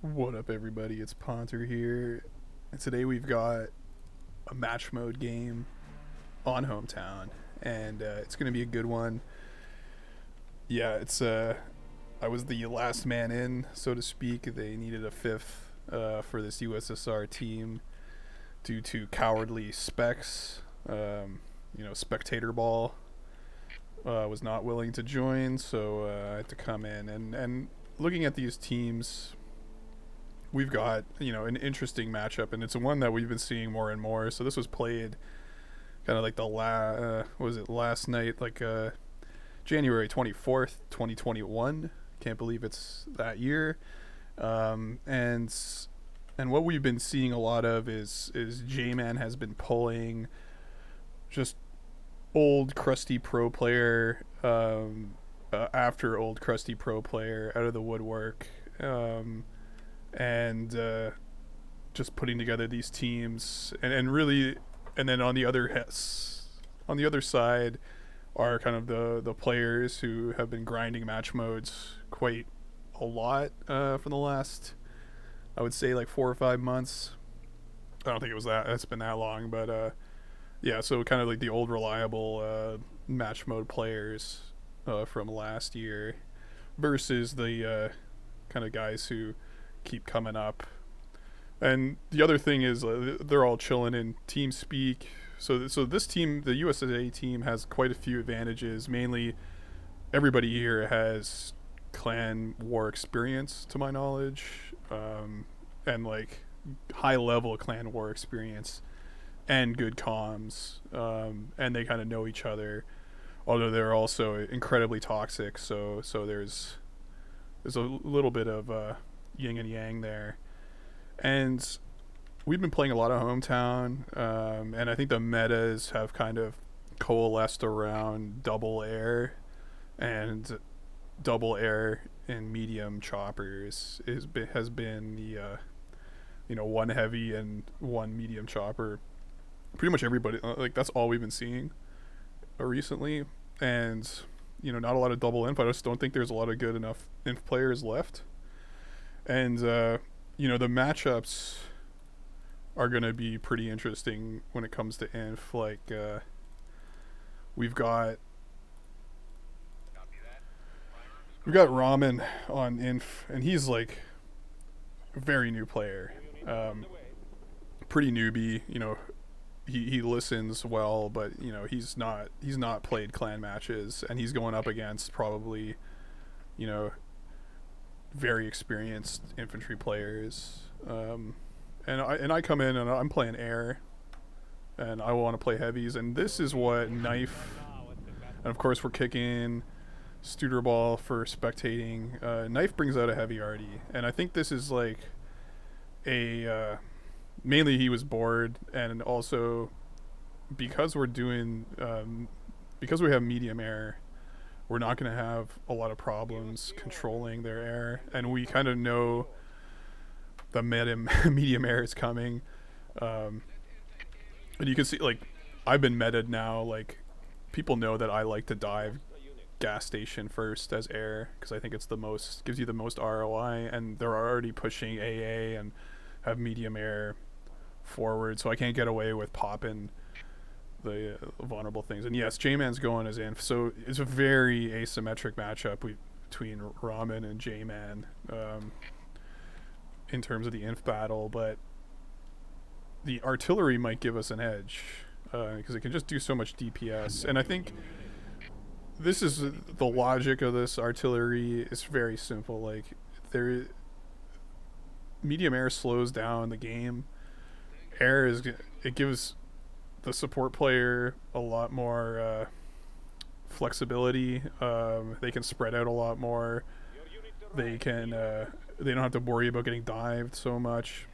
What up, everybody? It's Ponter here, and today we've got a match mode game on Hometown, and it's gonna be a good one. Yeah, it's I was the last man in, so to speak. They needed a fifth for this USSR team due to cowardly specs. Spectator ball was not willing to join, so I had to come in and looking at these teams, we've got an interesting matchup, and it's one that we've been seeing more and more. So this was played kind of like was it last night, like January 24th, 2021. Can't believe it's that year. And what we've been seeing a lot of is J-Man has been pulling just old crusty pro player after old crusty pro player out of the woodwork. And just putting together these teams, and really, and then on the other side are kind of the players who have been grinding match modes quite a lot for the last, I would say, like 4 or 5 months. I don't think it's been that long, but yeah, so kind of like the old reliable match mode players from last year versus the kind of guys who keep coming up. And the other thing is they're all chilling in team speak. So this team, the USSA team, has quite a few advantages. Mainly, everybody here has clan war experience, to my knowledge, and like high level clan war experience and good comms, and they kind of know each other. Although they're also incredibly toxic, so there's a little bit of yin and yang there. And we've been playing a lot of Hometown, and I think the metas have kind of coalesced around double air, and double air and medium choppers has been the one heavy and one medium chopper. Pretty much everybody, like, that's all we've been seeing recently. And not a lot of double inf. I just don't think there's a lot of good enough inf players left. And the matchups are going to be pretty interesting when it comes to inf. Like we've got Ramen on inf, and he's like a very new player, pretty newbie. He listens well, but he's not played clan matches, and he's going up against probably very experienced infantry players. And I come in and I'm playing air, and I want to play heavies, and this is what Knife, and of course we're kicking Studer Ball for spectating. Knife brings out a heavy Arty, and I think this is like a mainly he was bored, and also because we're doing because we have medium air, we're not going to have a lot of problems controlling their air, and we kind of know the medium air is coming. And you can see, like, I've been meted now. Like, people know that I like to dive gas station first as air because I think it's gives you the most ROI, and they're already pushing AA and have medium air forward, so I can't get away with popping the vulnerable things. And yes, J-Man's going as inf, so it's a very asymmetric matchup between Ramen and J-Man in terms of the inf battle, but the artillery might give us an edge because it can just do so much DPS. And I think this is the logic of this artillery is very simple. Like, medium air slows down the game. It gives the support player a lot more flexibility. They can spread out a lot more. They don't have to worry about getting dived so much.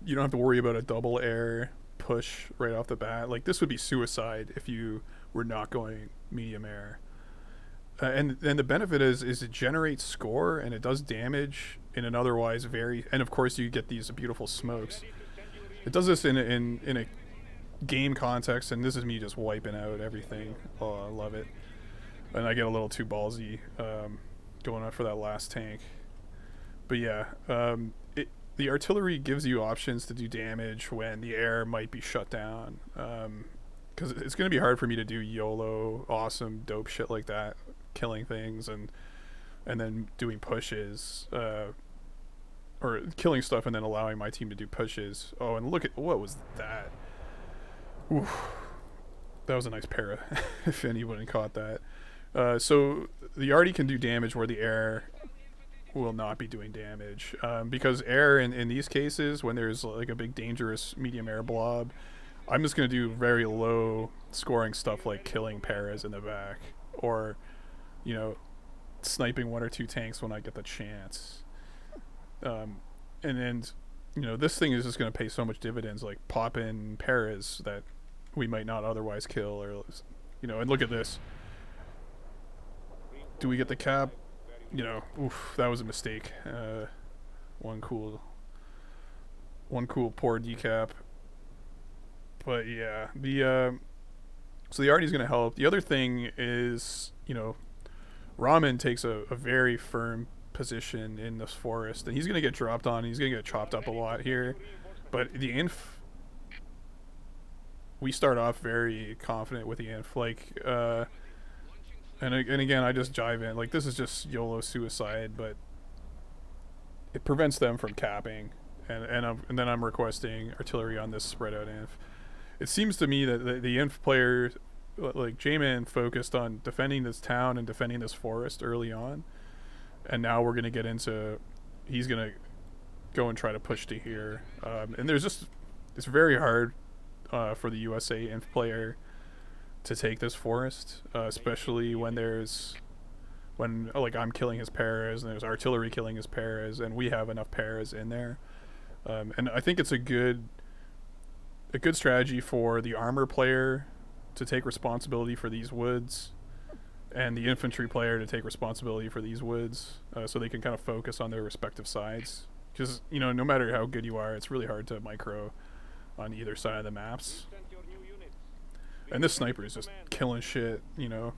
You don't have to worry about a double air push right off the bat. Like, this would be suicide if you were not going medium air. And the benefit is it generates score, and it does damage in an otherwise and of course you get these beautiful smokes. It does this in a game context, and this is me just wiping out everything. Oh, I love it. And I get a little too ballsy going up for that last tank. But yeah, the artillery gives you options to do damage when the air might be shut down. Because it's going to be hard for me to do YOLO, awesome, dope shit like that, killing things and then doing pushes, or killing stuff and then allowing my team to do pushes. Oh, and look at what was that? Oof. That was a nice para, if anyone caught that. So the Arty can do damage where the air will not be doing damage, because air in these cases, when there's like a big dangerous medium air blob, I'm just going to do very low scoring stuff like killing paras in the back, or sniping one or two tanks when I get the chance. And then this thing is just going to pay so much dividends, like pop in paras that we might not otherwise kill, or and look at this. Do we get the cap? Oof, that was a mistake. One cool poor decap. But yeah, so the Arty's gonna help. The other thing is, Ramen takes a very firm position in this forest, and he's gonna get dropped on. He's gonna get chopped up a lot here. But the inf, we start off very confident with the inf, and again, I just jive in. Like, this is just YOLO suicide, but it prevents them from capping. And then I'm requesting artillery on this spread out inf. It seems to me that the inf player, like J-Man, focused on defending this town and defending this forest early on. And now we're going to get into, he's going to go and try to push to here. And it's very hard for the USA inf player to take this forest, especially when I'm killing his paras and there's artillery killing his paras and we have enough paras in there. And I think it's a good strategy for the armor player to take responsibility for these woods, and the infantry player to take responsibility for these woods, so they can kind of focus on their respective sides. Because no matter how good you are, it's really hard to micro on either side of the maps. And this sniper is just killing shit, You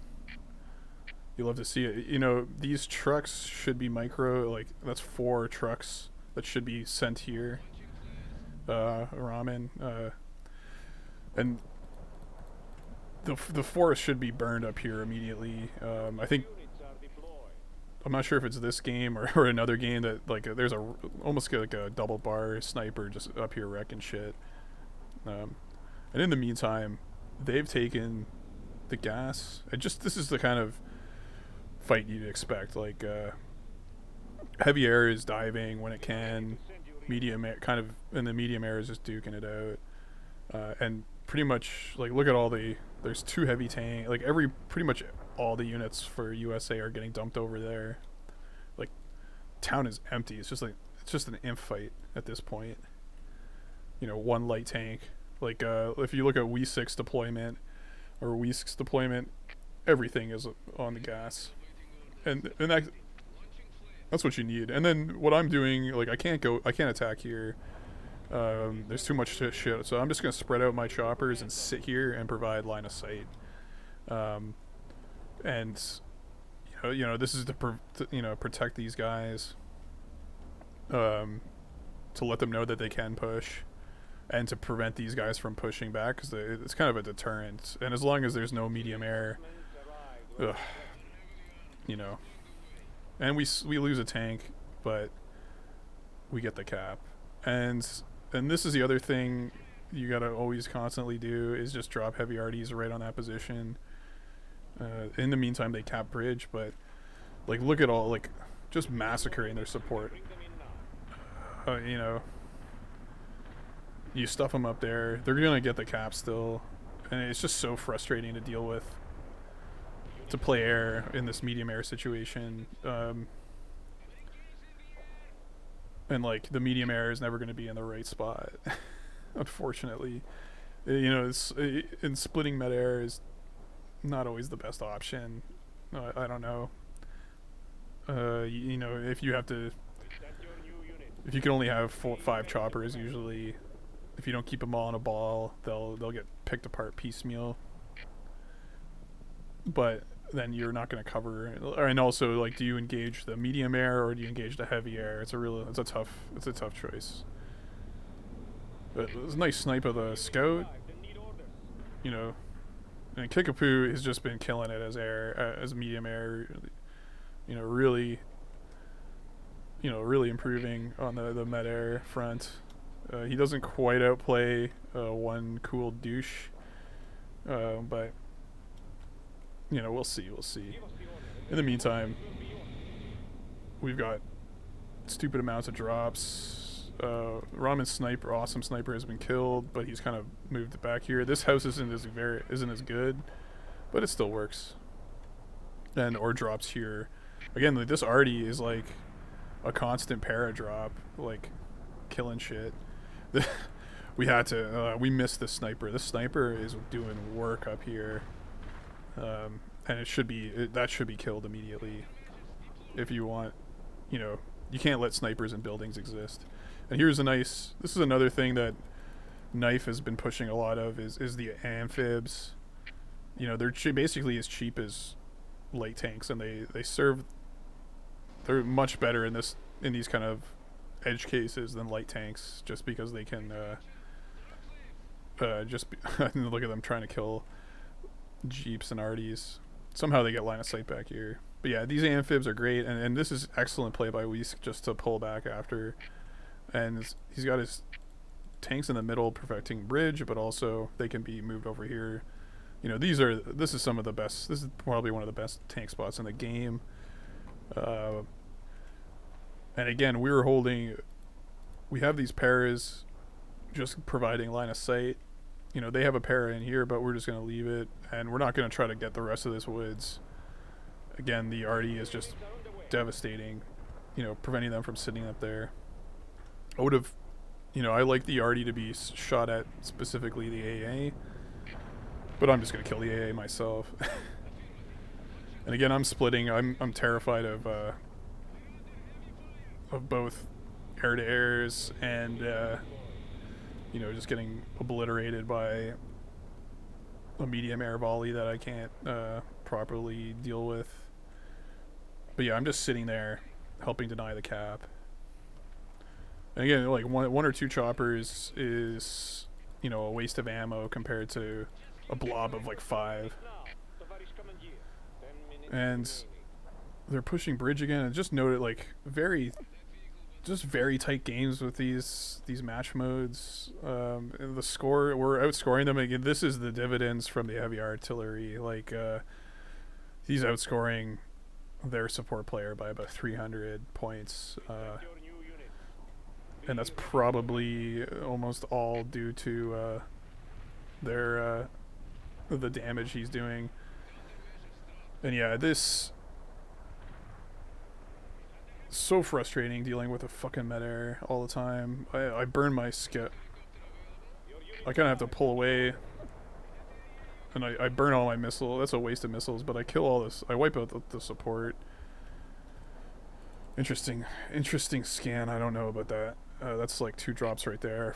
love to see it. These trucks should be micro, like, that's 4 trucks that should be sent here. Ramen. And the forest should be burned up here immediately. I think, I'm not sure if it's this game or another game that, like, there's almost like a double bar sniper just up here wrecking shit. And in the meantime, they've taken the gas. This is the kind of fight you'd expect. Like, heavy air is diving when it can. Medium air, kind of, and the medium air is just duking it out. And pretty much, like, look at there's 2 heavy tank. Like, pretty much all the units for USA are getting dumped over there. Like, town is empty. It's just an imp fight at this point. 1 light tank. Like, if you look at W6 deployment or W6 deployment, everything is on the gas, and that's what you need. And then what I'm doing, like, I can't attack here. There's too much shit, so I'm just gonna spread out my choppers and sit here and provide line of sight. And this is to protect these guys, to let them know that they can push, and to prevent these guys from pushing back, because it's kind of a deterrent. And as long as there's no medium air, and we lose a tank, but we get the cap. And this is the other thing you gotta always constantly do, is just drop heavy RDs right on that position. In the meantime, they cap bridge, but, like, look at all, like, just massacring their support. You stuff them up there, they're gonna get the cap still, and it's just so frustrating to deal with, to play air in this medium air situation. And, like, the medium air is never going to be in the right spot, unfortunately. In splitting mid air is not always the best option. I don't know. If you can only have 5 choppers, usually, if you don't keep them all on a ball, they'll get picked apart piecemeal. But then you're not going to cover. And also, like, do you engage the medium air or do you engage the heavy air? It's a tough choice. But it was a nice snipe of the scout, you know. And Kickapoo has just been killing it as air, as medium air. You know, really improving on the med air front. He doesn't quite outplay one cool douche, but you know, we'll see. In the meantime, we've got stupid amounts of drops. Ramen sniper, awesome sniper, has been killed, but he's kind of moved back here. This house isn't as good, but it still works. And or drops here. Again, like, this Arty is like a constant para drop, like killing shit. We missed the sniper. This sniper is doing work up here, and that should be killed immediately. If you want, you know, you can't let snipers in buildings exist. And this is another thing that Knife has been pushing a lot of is the amphibs. You know, they're basically as cheap as light tanks, and they're much better in these kind of edge cases than light tanks, just because they can look at them trying to kill jeeps and Arties. Somehow they get line of sight back here. But yeah, these amphibs are great, and this is excellent play by Weisk just to pull back after. And he's got his tanks in the middle perfecting bridge, but also they can be moved over here. You know, this is probably one of the best tank spots in the game. And again, we have these paras just providing line of sight. You know, they have a para in here, but we're just going to leave it, and we're not going to try to get the rest of this woods. Again, the Arty is just devastating, you know, preventing them from sitting up there. I like the Arty to be shot at, specifically the AA, but I'm just going to kill the AA myself. And again, I'm splitting. I'm terrified of both air-to-airs and just getting obliterated by a medium air volley that I can't properly deal with. But yeah, I'm just sitting there helping deny the cap. And again, like one or two choppers is, you know, a waste of ammo compared to a blob of like 5. And they're pushing bridge again. And just noted, like, very tight games with these match modes. And the score, we're outscoring them again. This is the dividends from the heavy artillery. Like, he's outscoring their support player by about 300 points. And that's probably almost all due to the damage he's doing. And yeah, this so frustrating dealing with a fucking med-air all the time. I burn my skip. I kind of have to pull away, and I burn all my missile. That's a waste of missiles, but I kill all this. I wipe out the support. Interesting scan. I don't know about that. That's like 2 drops right there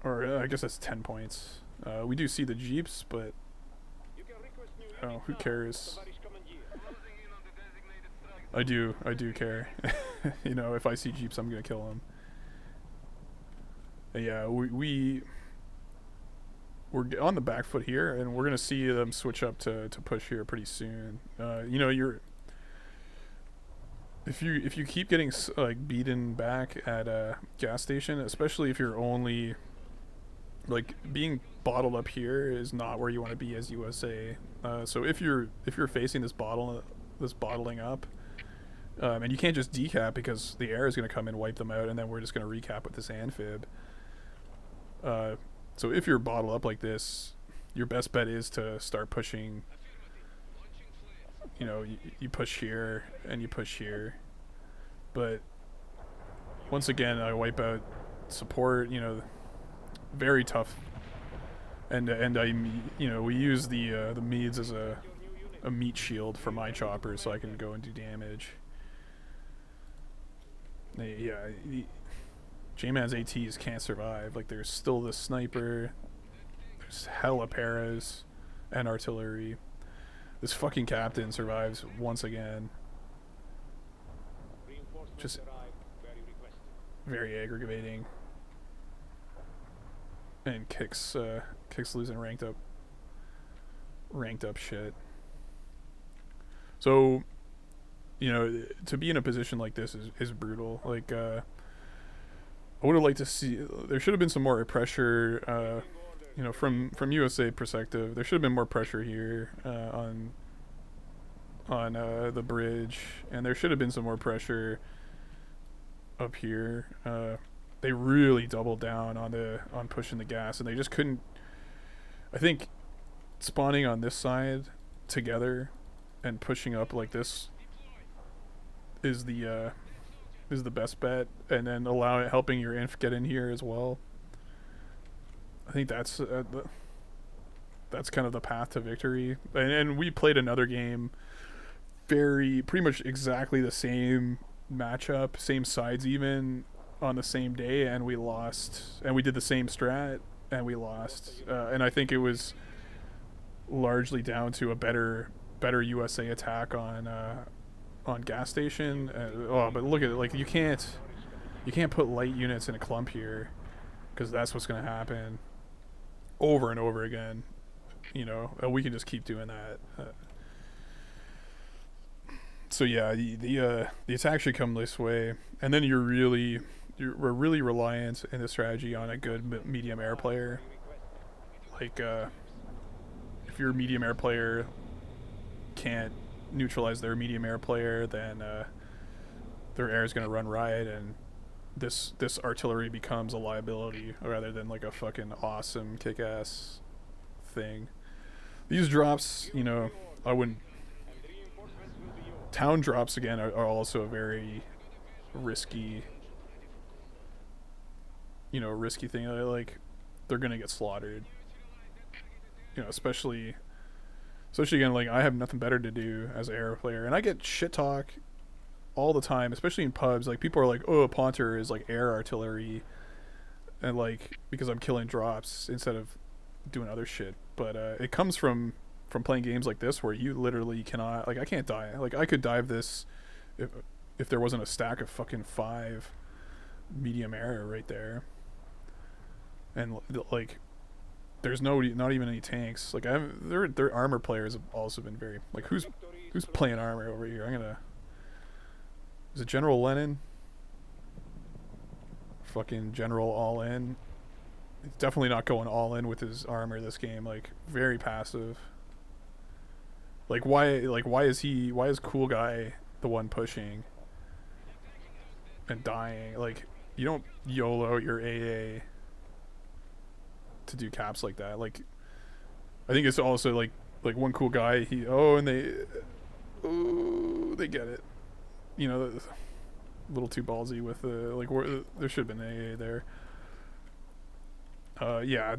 or I guess that's 10 points. We do see the jeeps, but oh, who cares? I do care. You know, if I see jeeps, I'm gonna kill them. And yeah, we're on the back foot here, and we're gonna see them switch up to push here pretty soon. You know, if you keep getting like beaten back at a gas station, especially if you're only like being bottled up here, is not where you want to be as USA. So if you're facing this bottling up, and you can't just decap because the air is going to come and wipe them out, and then we're just going to recap with this amphib. So if you're bottled up like this, your best bet is to start pushing. You know, you push here and you push here, but once again, I wipe out support. You know, very tough, and we use the meads as a meat shield for my choppers, so I can go and do damage. Yeah, J-Man's ATs can't survive. Like, there's still the sniper. There's hella paras. and artillery. This fucking captain survives once again. Just very aggravating. And kicks losing ranked up shit. So, you know, to be in a position like this is brutal. Like, I would have liked to see, there should have been some more pressure, you know, from USA perspective. There should have been more pressure here on the bridge, and there should have been some more pressure up here. They really doubled down on pushing the gas, and they just couldn't. I think spawning on this side together and pushing up like this is the best bet, and then helping your inf get in here as well. I think that's kind of the path to victory. And we played another game, pretty much exactly the same matchup, same sides even, on the same day, and we lost. And we did the same strat, and we lost. And I think it was largely down to a better USA attack on gas station. But look at it, like you can't put light units in a clump here, because that's what's going to happen over and over again. You know, we can just keep doing that. So yeah, the attack should come this way, and then we're really reliant in the strategy on a good medium air player. Like, if your medium air player can't neutralize their medium air player, then their air is going to run riot, and this artillery becomes a liability rather than like a fucking awesome kick-ass thing. These drops, you know, I wouldn't. Town drops again are also a very risky, risky thing. Like, they're gonna get slaughtered. You know, especially again, like, I have nothing better to do as an air player, and I get shit talk all the time, especially in pubs. Like, people are like, "Oh, Ponter is like air artillery," and like, because I'm killing drops instead of doing other shit. But it comes from playing games like this where you literally cannot, like, I can't die. Like, I could dive this if there wasn't a stack of fucking 5 medium air right there, and like, there's not even any tanks. Like, their armor players have also been very, like, who's playing armor over here? Is it General Lennon? Fucking General all in. He's definitely not going all in with his armor this game. Like, very passive. Like, why is Cool Guy the one pushing and dying? Like, you don't YOLO your AA to do caps like that. Like, I think it's also like one Cool Guy, they get it. You know, a little too ballsy with there should have been AA there. Yeah,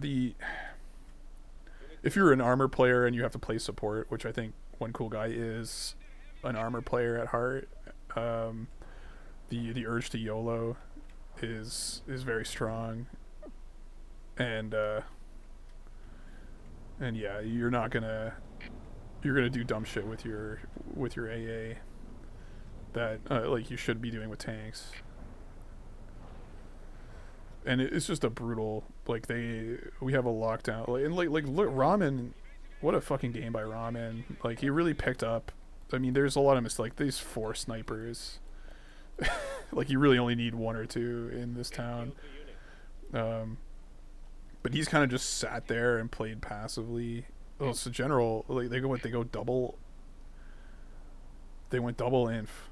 if you're an armor player and you have to play support, which I think One Cool Guy is an armor player at heart, the urge to YOLO is very strong, and yeah, you're gonna do dumb shit with your AA that like you should be doing with tanks. And it's just a brutal, like, we have a lockdown, like, and like look, Ramen, what a fucking game by Ramen. Like, he really picked up. I mean, there's a lot of mistakes. Like, these 4 snipers, like, you really only need 1 or 2 in this town. But he's kind of just sat there and played passively. Oh, so General, like, they went double inf.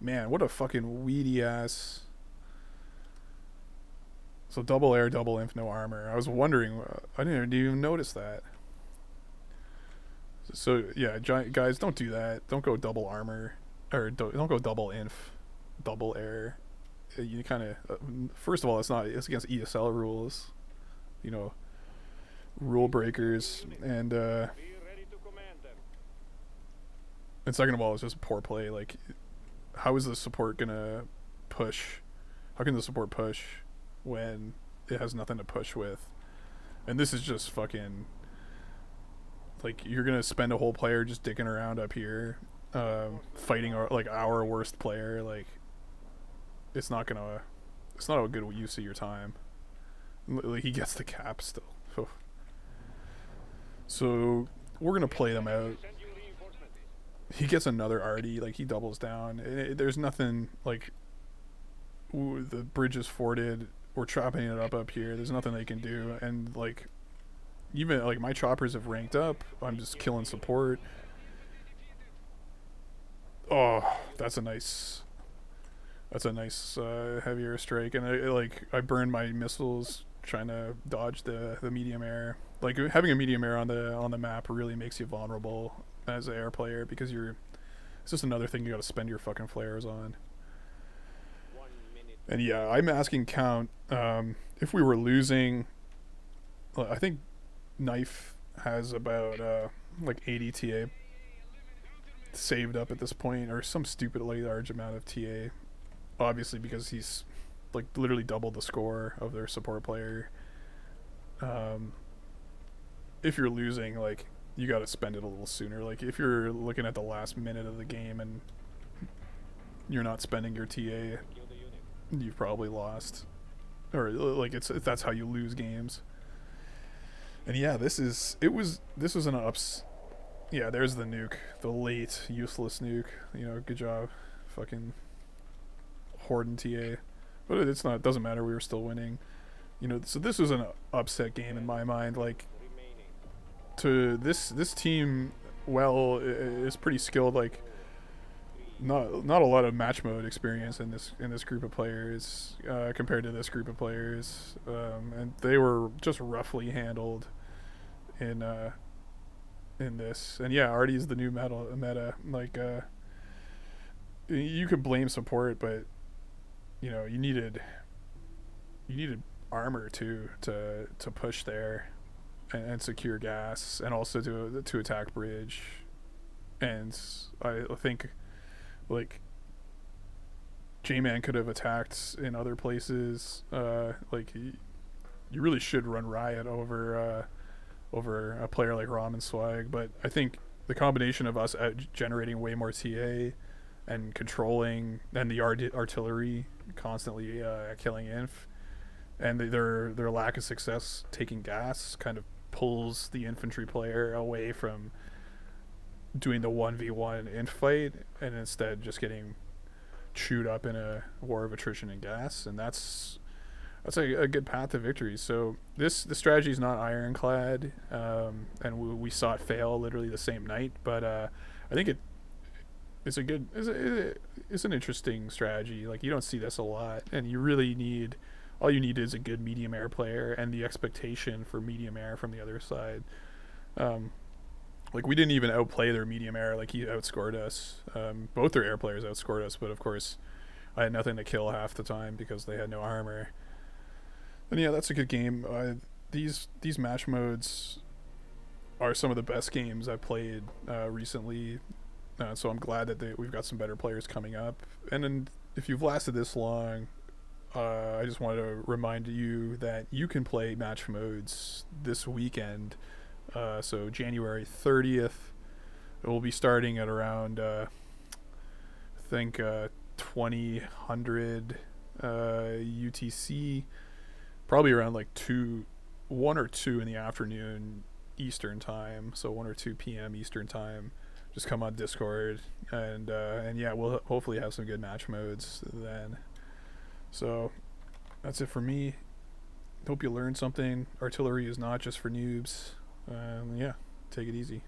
Man, what a fucking weedy ass. So double air, double inf, no armor. I was wondering, I didn't even notice that. So yeah, guys, don't do that. Don't go double armor, or don't go double inf, double air. You kind of, first of all, it's against ESL rules, you know, rule breakers, and second of all, it's just poor play. Like, how is the support gonna push? How can the support push when it has nothing to push with? And this is just fucking, Like you're gonna spend a whole player just dicking around up here, fighting like our worst player. Like it's not a good use of your time. Like, he gets the cap still. So we're gonna play them out. He gets another Arty. Like he doubles down. There's nothing like. Ooh, the bridge is forded. We're chopping it up here. There's nothing they can do. And like, even like my choppers have ranked up. I'm just killing support. Oh, that's a nice heavy airstrike. And I burned my missiles trying to dodge the medium air. Like having a medium air on the map really makes you vulnerable as an air player because it's just another thing you got to spend your fucking flares on. And yeah, I'm asking Count if we were losing. I think Knife has about like 80 TA saved up at this point, or some stupid large amount of TA. Obviously, because he's like literally double the score of their support player. If you're losing, like you got to spend it a little sooner. Like if you're looking at the last minute of the game and you're not spending your TA, you've probably lost, or like that's how you lose games. And yeah, this was an ups. Yeah, there's the nuke, the late useless nuke. You know, good job, fucking Horden TA. But it's not. It doesn't matter. We were still winning. You know, so this was an upset game in my mind. Like, to this team, well, is pretty skilled. Like, not a lot of match mode experience in this group of players compared to this group of players, and they were just roughly handled in this. And yeah, Arty's the new meta. Like, you could blame support, but you know, you needed armor too to push there and secure gas, and also to attack bridge. And I think like J-Man could have attacked in other places. Like you really should run riot over a player like Ramen Swag, but I think the combination of us generating way more TA and controlling, and the artillery constantly killing inf, and their lack of success taking gas kind of pulls the infantry player away from doing the 1v1 inf fight, and instead just getting chewed up in a war of attrition and gas. And that's a good path to victory. So the strategy is not ironclad, and we saw it fail literally the same night, but I think it's an interesting strategy. Like, you don't see this a lot, and you really need, all you need is a good medium air player and the expectation for medium air from the other side. Like, we didn't even outplay their medium air. Like, he outscored us. Both their air players outscored us, but of course I had nothing to kill half the time because they had no armor. And yeah, that's a good game. These match modes are some of the best games I've played recently. So I'm glad that we've got some better players coming up. And then if you've lasted this long, I just wanted to remind you that you can play match modes this weekend. So January 30th, it will be starting at around, I think, 2000 UTC, probably around like 1 or 2 in the afternoon Eastern time, so 1 or 2 p.m. Eastern time. Just come on Discord, and yeah, we'll hopefully have some good match modes then. So that's it for me. Hope you learned something. Artillery is not just for noobs. Yeah, take it easy.